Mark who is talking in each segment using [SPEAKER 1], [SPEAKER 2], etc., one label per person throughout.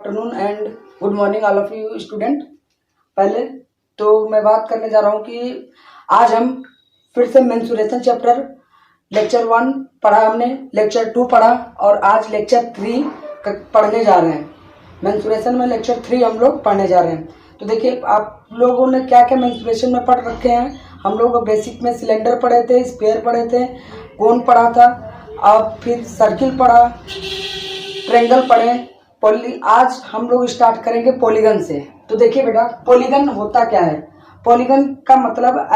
[SPEAKER 1] Afternoon and good morning all of you student. पहले तो मैं बात करने जा रहा हूँ कि आज हम फिर से मेंसुरेशन चैप्टर लेक्चर 1 पढ़ा, हमने लेक्चर 2 पढ़ा और आज लेक्चर 3 पढ़ने जा रहे हैं। मेंसुरेशन में लेक्चर 3 हम लोग पढ़ने जा रहे हैं। तो देखिए, आप लोगों ने क्या क्या मेंसुरेशन में पढ़ रखे हैं। हम लोग बेसिक में सिलेंडर पढ़े थे, स्फीयर पढ़े थे, कोन पढ़ा था, अब फिर सर्किल पढ़ा, ट्रायंगल पढ़े, आज हम लोग स्टार्ट करेंगे पॉलीगन से। तो देखिए बेटा, पॉलीगन होता क्या है। पॉलीगन का मतलब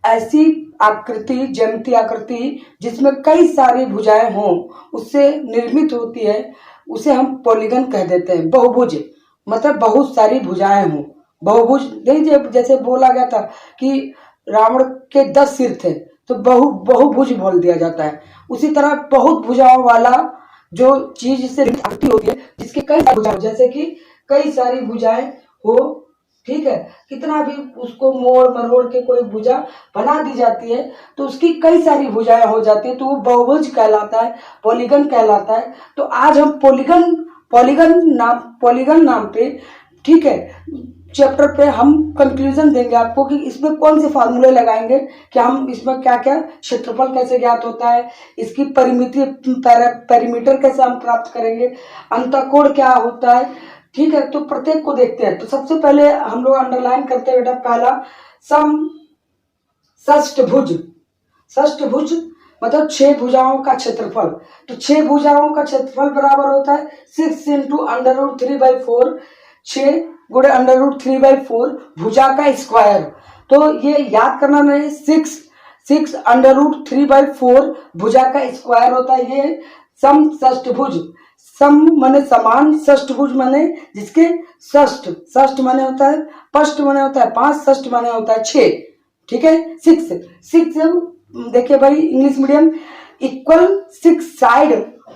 [SPEAKER 1] ऐसी आकृति, ज्यामितीय आकृति जिसमें कई सारी भुजाएं हों, उससे निर्मित होती है, उसे हम पॉलीगन कह देते हैं। बहुभुज मतलब बहुत सारी भुजाएं हों। बहुभुज नहीं, जैसे बोला गया था कि रावण के 10 सिर थे तो बहुभुज बोल दिया जाता है। उसी तरह बहुत भुजाओं वाला जो चीज से आकृति होती है, जिसके कई सारी भुजाएं, जैसे कि कई सारी भुजाएं हो, ठीक है, कितना भी उसको मोड़ मरोड़ के कोई भुजा बना दी जाती है तो उसकी कई सारी भुजाएं हो जाती है, तो वो बहुभुज कहलाता है, पॉलीगन कहलाता है। तो आज हम पॉलीगन नाम पे, ठीक है, चैप्टर पे हम कंक्लूजन देंगे आपको कि इसमें कौन से फार्मूले लगाएंगे, कि हम इसमें क्या क्या, क्षेत्रफल कैसे ज्ञात होता है, इसकी परिमिति पैरामीटर कैसे हम प्राप्त करेंगे, अंतःकोण क्या होता है, ठीक है। तो प्रत्येक को देखते हैं। तो सबसे पहले हम लोग अंडरलाइन करते हैं बेटा, पहला षष्ठभुज मतलब 6 भुजाओं का क्षेत्रफल। तो 6 भुजाओं का क्षेत्रफल बराबर होता है 6 इंटू √3/4, 6 गुणे √3/4 भुजा का स्क्वायर। तो ये याद करना नहीं, 6 √3/4 भुजा का स्क्वायर होता है। ये समषष्ठभुज, सम माने समान, षष्ठभुज माने जिसके षष्ठ माने होता है, पष्ट माने होता है 5, षष्ठ माने होता है 6, ठीक है। 6 देखिए भाई, English medium, equal 6 side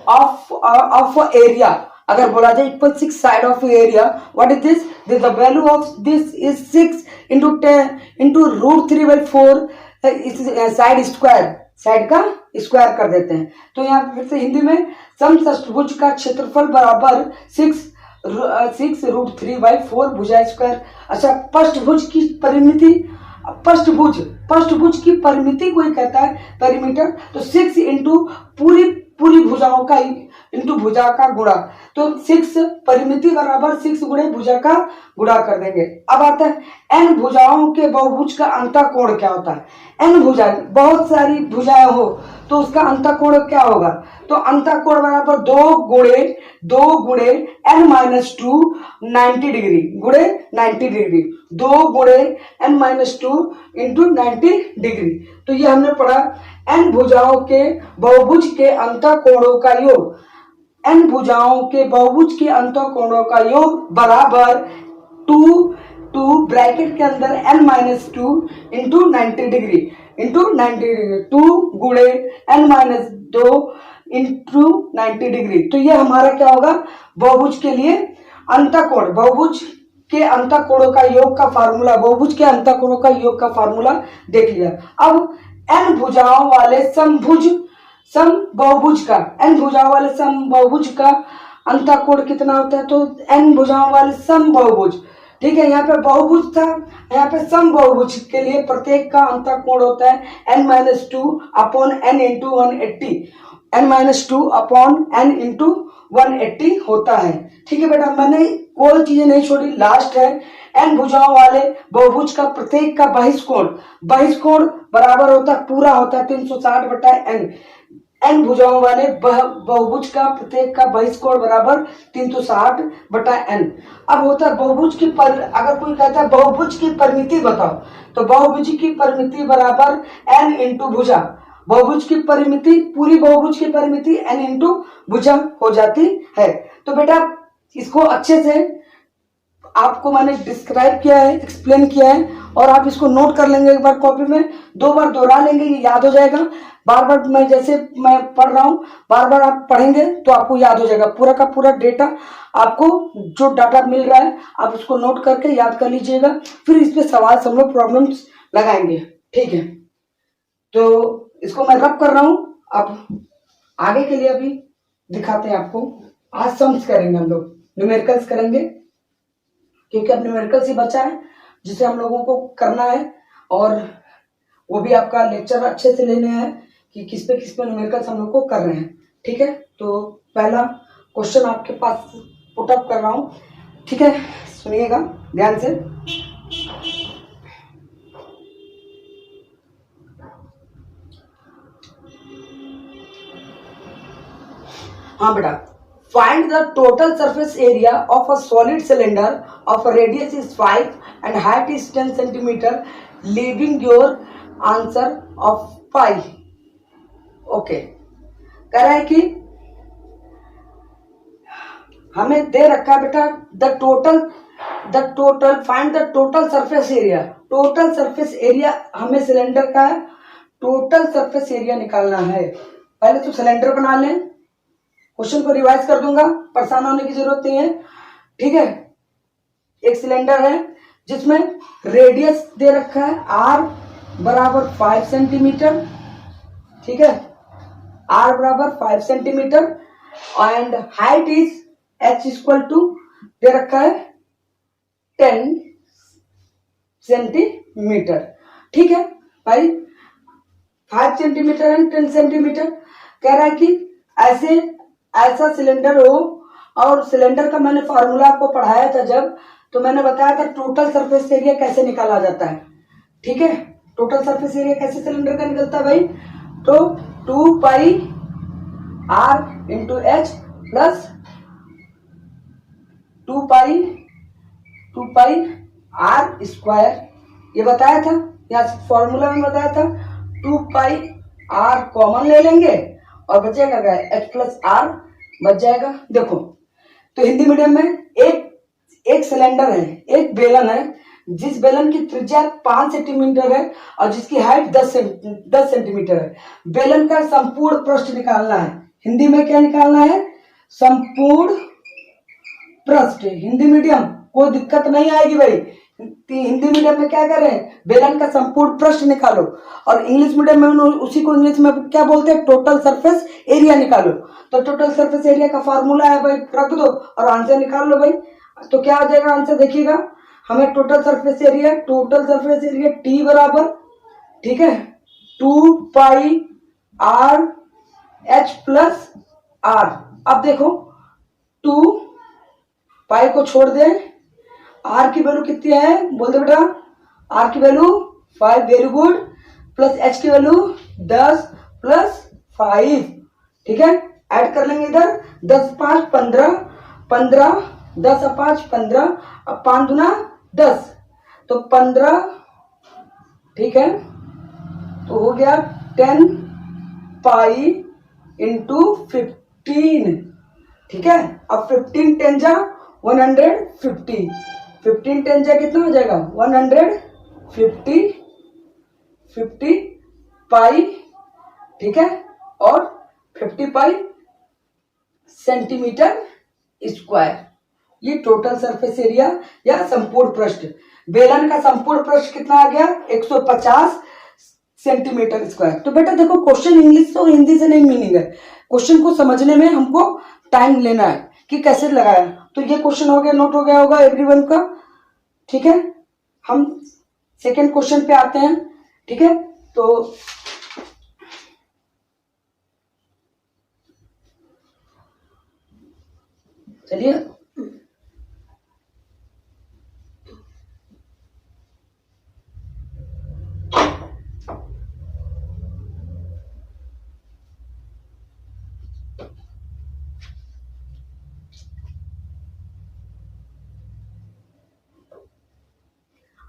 [SPEAKER 1] of area. अगर बोला जाए equal 6 side of area, what is this? The value of this is 6 into 10 into √3/4 side square, side का स्क्वायर कर देते हैं। तो यहाँ फिर से हिंदी में समषष्ठभुज का क्षेत्रफल बराबर 6 √3/4 भुजा स्क्वायर। अच्छा, पष्टभुज की परिमिति, पष्टभुज की परिमिति कोई कहता है पेरीमीटर। तो 6 इंटू पूरी भुजाओं का इंटू भुजा का गुणा, तो 6 परिमिति बराबर 6 गुणे भुजा का गुणा कर देंगे। अब आता है n भुजाओं के बहुभुज का अंतःकोण क्या होता है। n भुजाएं, बहुत सारी भुजाएं हो तो उसका अंतःकोण क्या होगा। तो अंतःकोण बराबर 2 गुणे n-2 90 डिग्री गुणे 90 डिग्री, 2 गुणे n-2 इंटू 90 डिग्री। तो ये हमने पढ़ा n भुजाओं के बहुभुज के अंतःकोणों का योग, n भुजाओं के बहुभुज के अंतःकोणों का योग बराबर 2 ब्रैकेट के अंदर n-2 इंटू 90 डिग्री, 2 गुणे n-2 इंटू 90 डिग्री। तो ये हमारा क्या होगा, बहुभुज के लिए अंतःकोण, बहुभुज के अंतःकोणों का योग का फार्मूला, बहुभुज के अंतःकोणों का योग का फार्मूला देख लिया। अब n भुजाओं वाले समबाहुभुज का, n भुजाओं वाले समबाहुभुज का अंतःकोण कितना होता है। तो n भुजाओं वाले समबाहुभुज, ठीक है, यहाँ पे बहुभुज था, यहाँ पे समबाहुभुज के लिए प्रत्येक का अंतःकोण होता है n-2 upon n into 180, n-2 upon n into 180 होता है, ठीक है बेटा। मैंने कोई चीजें नहीं छोड़ी, लास्ट है n भुजाओं वाले बहुभुज का प्रत्येक का बहिष्कोण बराबर होता है, पूरा होता है 360/n। n भुजाओं वाले बहुभुज का प्रत्येक का बहिष्कोण बराबर 360/n। अब होता है बहुभुज की अगर कोई कहता है बहुभुज की परिमिति बताओ, तो बहुभुज की परिमिति बराबर n इंटू भुजा, बहुभुज की परिमिति, पूरी बहुभुज की परिमिति n इंटू भुजा हो जाती है। तो बेटा इसको अच्छे से आपको मैंने डिस्क्राइब किया है, एक्सप्लेन किया है, और आप इसको नोट कर लेंगे, एक बार कॉपी में 2 बार दोहरा लेंगे, ये याद हो जाएगा। बार बार मैं जैसे मैं पढ़ रहा हूँ, बार बार आप पढ़ेंगे तो आपको याद हो जाएगा। पूरा का पूरा डेटा आपको, जो डाटा मिल रहा है आप उसको नोट करके याद कर लीजिएगा, फिर इस पे सवाल हम लोग प्रॉब्लम्स लगाएंगे, ठीक है। तो इसको मैं रब कर रहा हूँ, अब आगे के लिए अभी दिखाते हैं आपको आज सम्स करेंगे हम लोग, न्यूमेरिकल्स करेंगे, क्योंकि अब न्यूमेरिकल्स ही बचा है जिसे हम लोगों को करना है, और वो भी आपका लेक्चर अच्छे से लेने हैं कि किस पे न्यूमेरिकल्स हम लोग को कर रहे हैं। ठीक है, तो पहला क्वेश्चन आपके पास पुट अप कर रहा हूँ। ठीक है, सुनिएगा ध्यान से। हाँ बेटा, find the total surface area of a solid cylinder of radius is 5 and height is 10 centimetre, leaving your answer of 5। Okay, कह रहा है कि हमें दे रखा है बेटा the total find the total surface area. Total surface area हमें cylinder का टोटल सरफेस एरिया निकालना है। पहले तो सिलेंडर बना लें, क्वेश्चन को रिवाइज कर दूंगा, परेशान होने की जरूरत नहीं है। ठीक है, एक सिलेंडर है जिसमें रेडियस दे रखा है r बराबर 5 सेंटीमीटर। ठीक है, r बराबर 5 centimetre and height is h equal to दे रखा है 10 सेंटीमीटर। ठीक है भाई, 5 सेंटीमीटर एंड 10 सेंटीमीटर। कह रहा है कि ऐसा सिलेंडर हो, और सिलेंडर का मैंने फार्मूला आपको पढ़ाया था जब, तो मैंने बताया था टोटल सरफेस एरिया कैसे निकाला जाता है। ठीक है, टोटल सरफेस एरिया कैसे सिलेंडर का निकलता है भाई, तो 2 पाई r इंटू एच प्लस 2 पाई r स्क्वायर, ये बताया था, यहाँ फॉर्मूला में बताया था। 2 पाई r कॉमन ले लेंगे और बचेगा क्या, h प्लस r बच जाएगा। देखो, तो हिंदी मीडियम में एक सिलेंडर है, एक बेलन है, जिस बेलन की त्रिज्या 5 सेंटीमीटर है और जिसकी हाइट 10 सेंटीमीटर है। बेलन का संपूर्ण पृष्ठ निकालना है। हिंदी में क्या निकालना है, संपूर्ण पृष्ठ। हिंदी मीडियम कोई दिक्कत नहीं आएगी भाई, हिंदी मीडियम में क्या कर रहे हैं, बेलन का संपूर्ण पृष्ठ निकालो, और इंग्लिश मीडियम में उसी को इंग्लिश में क्या बोलते हैं, टोटल सरफेस एरिया निकालो। तो टोटल सरफेस एरिया का फॉर्मूला है भाई, रख दो और आंसर निकाल लो भाई। तो क्या आ जाएगा आंसर, देखिएगा, हमें टोटल सरफेस एरिया टी बराबर, ठीक है, 2 पाई r h प्लस r। अब देखो, 2 पाई को छोड़ दें, r की वैल्यू कितनी है, बोल दे बेटा, r की value 5, very good, plus h की वैल्यू 10 प्लस 5। ठीक है, ऐड कर लेंगे इधर, 10 5 15, 15 10 और 5 15, अब 5 दूना 10, तो 15। ठीक है, तो हो गया 10 पाई इंटू 15। ठीक है, अब 15 10 जा 150, 15 10 जा कितना हो जाएगा, 150 पाई। ठीक है, और 50 पाई सेंटीमीटर स्क्वायर। ये टोटल सरफेस एरिया या संपूर्ण पृष्ठ, बेलन का संपूर्ण पृष्ठ कितना आ गया, 150 सेंटीमीटर स्क्वायर। तो बेटा देखो, क्वेश्चन इंग्लिश और हिंदी से नहीं मीनिंग है, क्वेश्चन को समझने में हमको टाइम लेना है कि कैसे लगाया। तो ये क्वेश्चन हो गया, नोट हो गया होगा एवरीवन का। ठीक है, हम सेकेंड क्वेश्चन पे आते हैं। ठीक है, तो चलिए,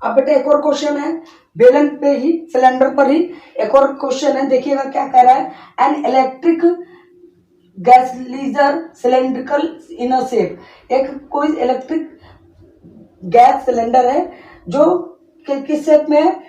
[SPEAKER 1] अब बेटा एक और क्वेश्चन है, बेलन पे ही, सिलेंडर पर ही एक और क्वेश्चन है। देखिएगा क्या कह रहा है, an electric gas cylindrical in a shape. एक कोई इलेक्ट्रिक गैस सिलेंडर है जो किस शेप में है,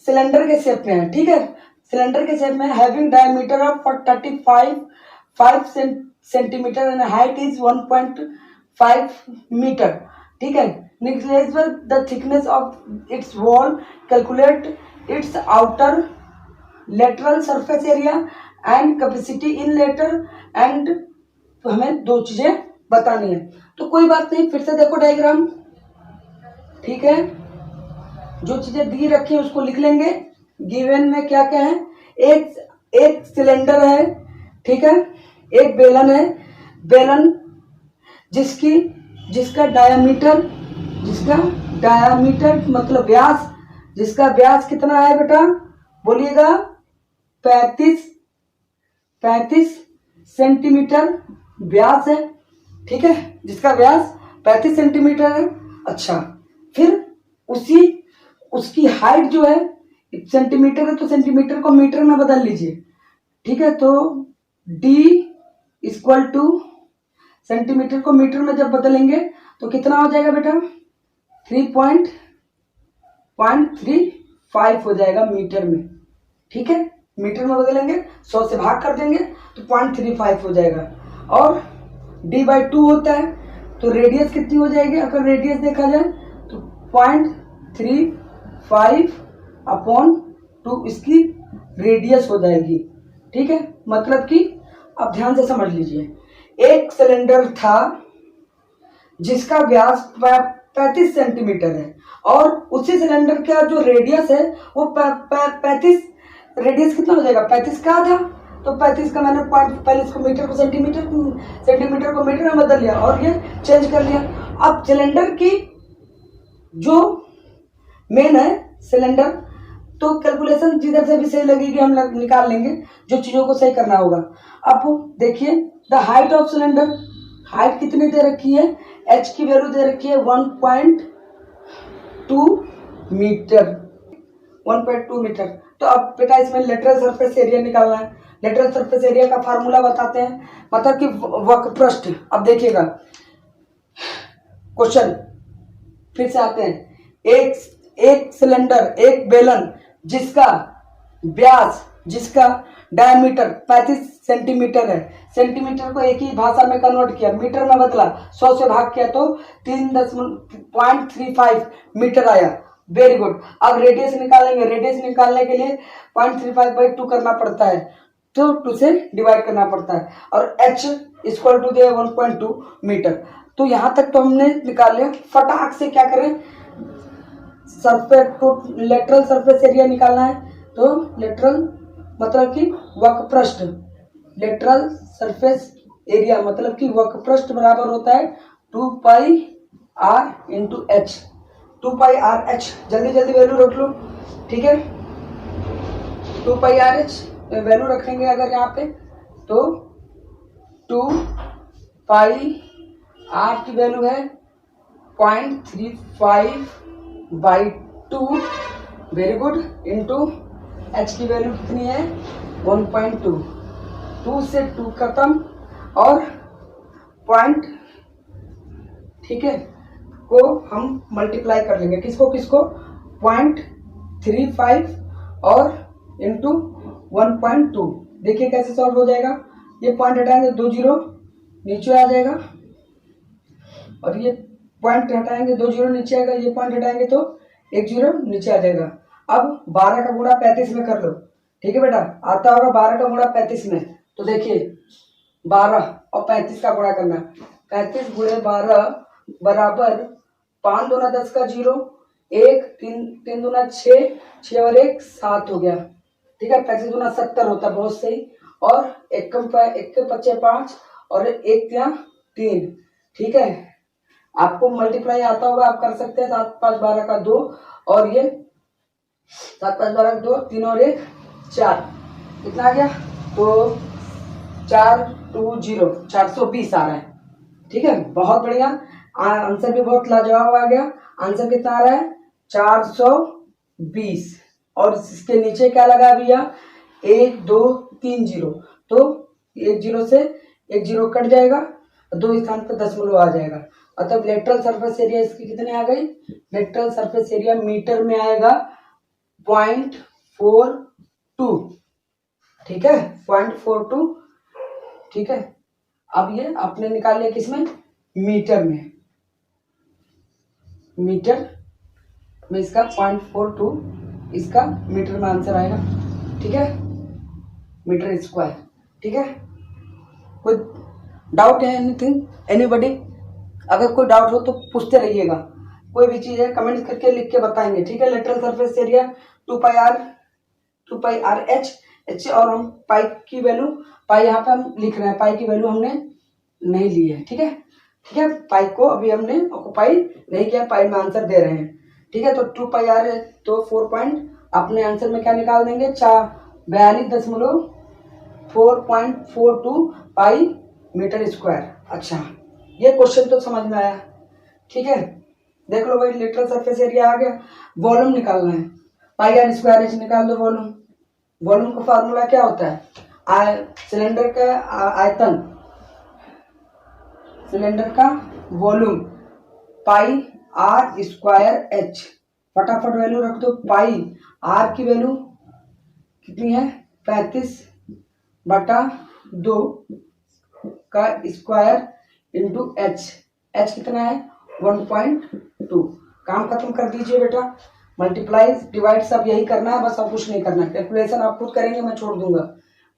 [SPEAKER 1] सिलेंडर के शेप में है। ठीक है, सिलेंडर के शेप में, having diameter of 35 centimetre and height is 1.5 metre. ठीक है, negligible the thickness of its wall, calculate its outer lateral surface area and capacity in later and, तो हमें दो चीजें बतानी है। तो कोई बात नहीं, फिर से देखो डायग्राम, ठीक है। जो चीजें दी रखी है उसको लिख लेंगे। गिवन में क्या क्या है, एक सिलेंडर है, ठीक है, एक बेलन है, बेलन जिसका डायामीटर मतलब व्यास, जिसका व्यास कितना है बेटा, बोलिएगा 35 सेंटीमीटर व्यास है, ठीक है, जिसका व्यास 35 सेंटीमीटर है। अच्छा, फिर उसकी हाइट जो है सेंटीमीटर है, तो सेंटीमीटर को मीटर में बदल लीजिए, ठीक है। तो d इक्वल टू सेंटीमीटर को मीटर में जब बदलेंगे तो कितना हो जाएगा बेटा, 3.35 हो जाएगा मीटर में, ठीक है। मीटर में बदलेंगे, 100 से भाग कर देंगे तो 0.35 हो जाएगा। और d/2 होता है, तो रेडियस कितनी हो जाएगी, अगर रेडियस देखा जाए तो 0.35/2 इसकी रेडियस हो जाएगी, ठीक है। मतलब कि अब ध्यान से समझ लीजिए, एक सिलेंडर था जिसका व्यास 35 सेंटीमीटर है, और उसी सिलेंडर का जो रेडियस है वो 35, रेडियस कितना हो जाएगा, 35 का था, तो 35 का मैंने पहले इसको मीटर को सेंटीमीटर को मीटर में बदल लिया और ये चेंज कर लिया। अब सिलेंडर की जो मेन है सिलेंडर, तो कैलकुलेशन जिधर से भी सही लगेगी हम निकाल लेंगे, जो चीजों को सही करना होगा। अब देखिए, the height of cylinder, height कितनी दे रखी है, h की वैल्यू दे रखी है 1.2 मीटर, 1.2 मीटर। तो अब बेटा इसमें लेटरल सरफेस एरिया निकालना है। लेटरल सरफेस एरिया का फार्मूला बताते हैं, मतलब कि वक्रपृष्ठ। अब देखिएगा क्वेश्चन, फिर से आते हैं। एक सिलेंडर, एक बेलन जिसका व्यास, जिसका डायमीटर 35 सेंटीमीटर है, सेंटीमीटर को एक ही भाषा में कन्वर्ट किया, मीटर में बदला, 100 से भाग किया तो 3.35 मीटर आया। Very good. अब रेडियस निकालेंगे, रेडियस निकालने के लिए 0.35/2 करना पड़ता है, तो 2 से डिवाइड करना पड़ता है, और h equal to the 1.2 metre. तो यहां तक तो हमने निकाल लिया। फटाक से क्या करें, लेटरल सरफेस एरिया निकालना है। तो लेटरल मतलब कि वक्रपृष्ठ, लेटरल सरफेस एरिया मतलब कि वक्रपृष्ठ बराबर होता है 2πr इंटू एच, 2πrh। जल्दी जल्दी वैल्यू रख लो, ठीक है। 2πrh वैल्यू रखेंगे अगर यहाँ पे, तो 2πr की वैल्यू है 0.35/2, वेरी गुड, इंटू h की वैल्यू कितनी है 1.2, 2 से 2 खत्म और पॉइंट, ठीक है, को हम मल्टीप्लाई कर लेंगे, किसको 0.35 और इंटू 1.2। देखिए कैसे सॉल्व हो जाएगा, ये पॉइंट हटाएंगे 2 जीरो नीचे आ जाएगा, और ये पॉइंट हटाएंगे 2 जीरो नीचे आएगा, ये पॉइंट हटाएंगे तो 1 जीरो नीचे आ जाएगा। अब 12 का गुणा 35 में कर लो, ठीक है बेटा, आता होगा 12 का गुणा 35 में। तो देखिए 12 और 35 का गुणा करना, 35 गुणे 12 बराबर 5 दूना 10 का 0, 1 3 दूना 6, 6 और 1 7 हो गया, ठीक है। 35 दूना 70 होता है, बहुत सही। और 1 के 5 और 1 3, ठीक है। आपको मल्टीप्लाई आता होगा, आप कर सकते हैं। 7 5 12 का 2, और ये 7 5 12 का 2, 3 और 1 4, कितना आ गया, तो 420 420 आ रहा है, ठीक है। बहुत बढ़िया, आंसर भी बहुत लाजवाब आ गया। आंसर कितना आ रहा है 420, और इसके नीचे क्या लगा भैया 1 2 3 जीरो, तो 1 जीरो से 1 जीरो कट जाएगा, 2 स्थान पर दशमलव आ जाएगा। अतः लेटरल सरफेस एरिया इसकी कितने आ गई, लेटरल सरफेस एरिया मीटर में आएगा 0.42, ठीक है, 0.42, ठीक है। अब ये आपने निकाल लिया किसमें, मीटर में, मीटर में इसका 0.42 इसका मीटर में आंसर आएगा, ठीक है, मीटर स्क्वायर, ठीक है। कोई डाउट है एनीथिंग, एनीबडी? अगर कोई डाउट हो तो पूछते रहिएगा, कोई भी चीज़ है कमेंट करके लिख के बताएंगे, ठीक है। लेटरल सरफेस एरिया 2 पाई एच एच, और हम पाई की वैल्यू, पाई यहाँ पे हम लिख रहे हैं, पाई की वैल्यू हमने नहीं ली है, ठीक है। ठीक है, पाई को अभी हमने ऑक्यूपाई नहीं किया, पाई में आंसर दे रहे हैं, ठीक है। तो 2 पाई है तो 4 पॉइंट, अपने आंसर में क्या निकाल देंगे, 42.442 पाई मीटर स्क्वायर। अच्छा, ये क्वेश्चन तो समझ में आया, ठीक है। देख लो भाई, लेटरल सरफेस एरिया आ गया, वॉल्यूम निकालना है, पाई आर स्क्वायर एच निकाल दो वॉल्यूम। वॉल्यूम का फार्मूला क्या होता है, सिलेंडर का आयतन, सिलेंडर का volume pi r square h. फटाफट वैल्यू रख दो, पाई आर की वैल्यू कितनी है, 35/2 का स्क्वायर इंटू एच, एच कितना है 1.2। काम खत्म कर दीजिए बेटा, मल्टीप्लाई डिवाइड सब यही करना है, बस अब कुछ नहीं करना। कैलकुलेशन आप खुद करेंगे, मैं छोड़ दूंगा,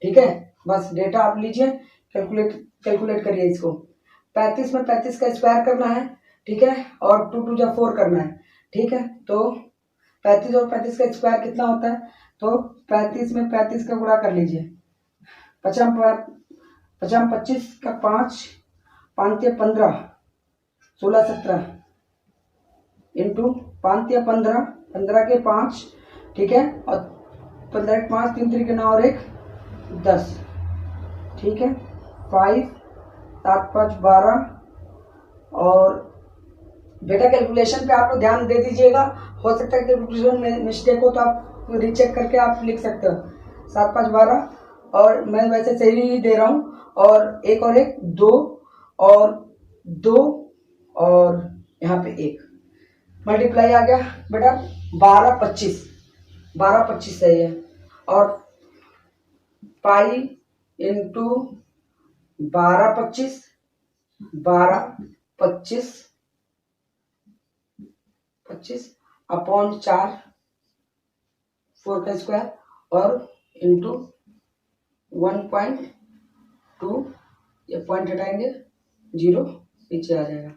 [SPEAKER 1] ठीक है। बस डेटा आप लीजिए, कैलकुलेट करिए इसको। 35 में 35 का स्क्वायर करना है, ठीक है, और 2 2 4 करना है, ठीक है। तो 35 और 35 का स्क्वायर कितना होता है, तो 35 में 35 का गुणा कर लीजिए, 50 25 का 5 5 15 16 17 इंटू 5 या 15 15 के 5, ठीक है, और 15 के 5 3 3 के 9 और 1 10, ठीक है। 5 7 5 12, और बेटा कैलकुलेशन पे आप लोग ध्यान दे दीजिएगा, हो सकता है कैलकुलेशन में मिस्टेक हो तो आप रीचेक करके आप लिख सकते हो। 7 5 12, और मैं वैसे सही ही दे रहा हूँ, और एक और एक 2 और 2 और यहाँ पे 1, मल्टीप्लाई आ गया बेटा 12 25, 12 25 सही है, और पाई इंटू 12 25 12 25 25 अपॉन 4 4 का स्क्वायर, और इंटू 1.2, ये पॉइंट हटाएंगे 0 नीचे आ जाएगा,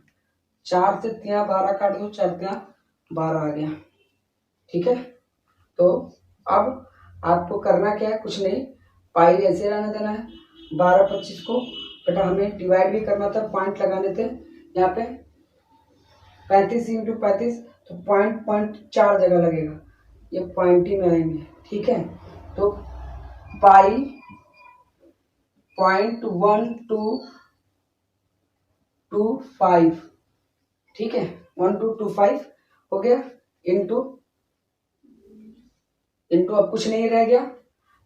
[SPEAKER 1] 4 से 3 12 काट दो, 4 3 12 आ गया, ठीक है। तो अब आपको करना क्या है, कुछ नहीं, पाई ऐसे रहने देना है। 12 25 को बेटा हमें डिवाइड भी करना था, पॉइंट लगाने थे यहाँ पे, 35 इंटू 35, तो पॉइंट 4 जगह लगेगा, ये पॉइंट ही में आएंगे, ठीक है। तो पाई 0.1225, ठीक है, 1225 हो गया, इंटू अब कुछ नहीं रह गया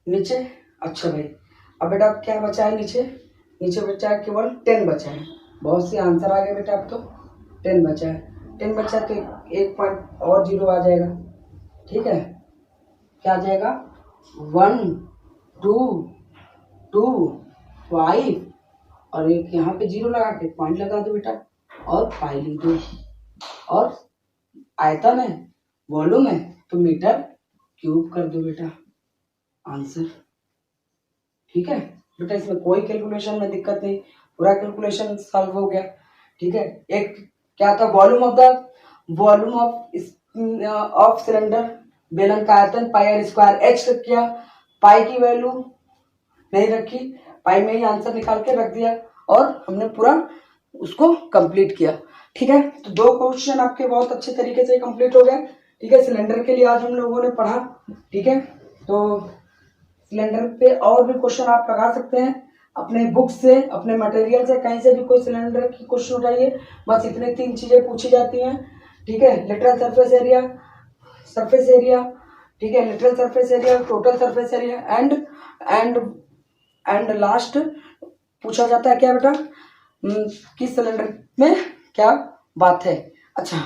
[SPEAKER 1] नीचे। अच्छा भाई, अब बेटा क्या बचा है नीचे, नीचे बचा है केवल 10 बचा है, बहुत से आंसर आ गए बेटा, अब तो 10 बचा है, 10 बचा तो एक पॉइंट और 0 आ जाएगा, ठीक है। क्या आ जाएगा 1 2 2 5, और एक यहाँ पे 0 लगा के पॉइंट लगा दो बेटा, और पाई लिख दो, और आयतन है, वॉल्यूम है, तो मीटर क्यूब कर दो बेटा, आंसर, ठीक है बेटा। इसमें कोई कैलकुलेशन में दिक्कत नहीं, पूरा कैलकुलेशन सॉल्व हो गया, ठीक है। एक क्या था, वॉल्यूम ऑफ सिलेंडर, बेलन का आयतन पाई आर स्क्वायर एच रख किया, पाई की वैल्यू नहीं रखी, पाई में ही आंसर निकाल के रख दिया, और हमने पूरा उसको कंप्लीट किया, ठीक है। तो 2 क्वेश्चन आपके बहुत अच्छे तरीके से कंप्लीट हो गए, ठीक है। सिलेंडर के लिए आज हम लोगों ने पढ़ा, ठीक है। तो सिलेंडर पे और भी क्वेश्चन आप लगा सकते हैं अपने बुक से, अपने मटेरियल से, कहीं से भी कोई सिलेंडर की क्वेश्चन उठाइए, बस इतने 3 चीजें पूछी जाती हैं, ठीक है। लेटरल सरफेस एरिया, ठीक है, lateral surface area, total surface area, and last पूछा जाता है क्या बेटा, कि सिलेंडर में क्या बात है। अच्छा,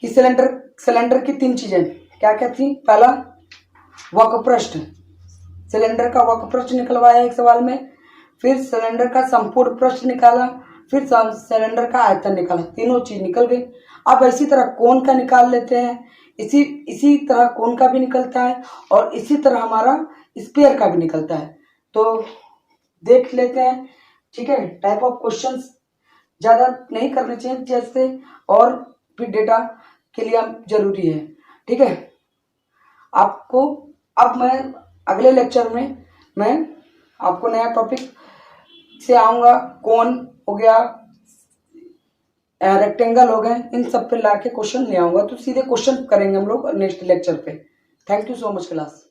[SPEAKER 1] कि सिलेंडर की 3 चीजें क्या क्या थी, पहला वक्रपृष्ठ, सिलेंडर का वक्रपृष्ठ निकलवाया एक सवाल में, फिर सिलेंडर का संपूर्ण पृष्ठ निकाला, फिर सिलेंडर का आयतन निकाला, तीनों चीज निकल गई। अब इसी तरह कोण का निकाल लेते हैं, इसी तरह कोण का भी निकलता है, और इसी तरह हमारा स्फीयर का भी निकलता है, तो देख लेते हैं, ठीक है। टाइप ऑफ क्वेश्चंस ज़्यादा नहीं करने चाहिए जैसे, और फिर डेटा के लिए जरूरी है, ठीक है। आपको अब मैं अगले लेक्चर में मैं आपको नया टॉपिक से आऊँगा। कोन हो गया, रेक्टेंगल हो गए, इन सब पे लाके क्वेश्चन ले आऊँगा, तो सीधे क्वेश्चन करेंगे हम लोग नेक्स्ट लेक्चर पे। Thank you so much class.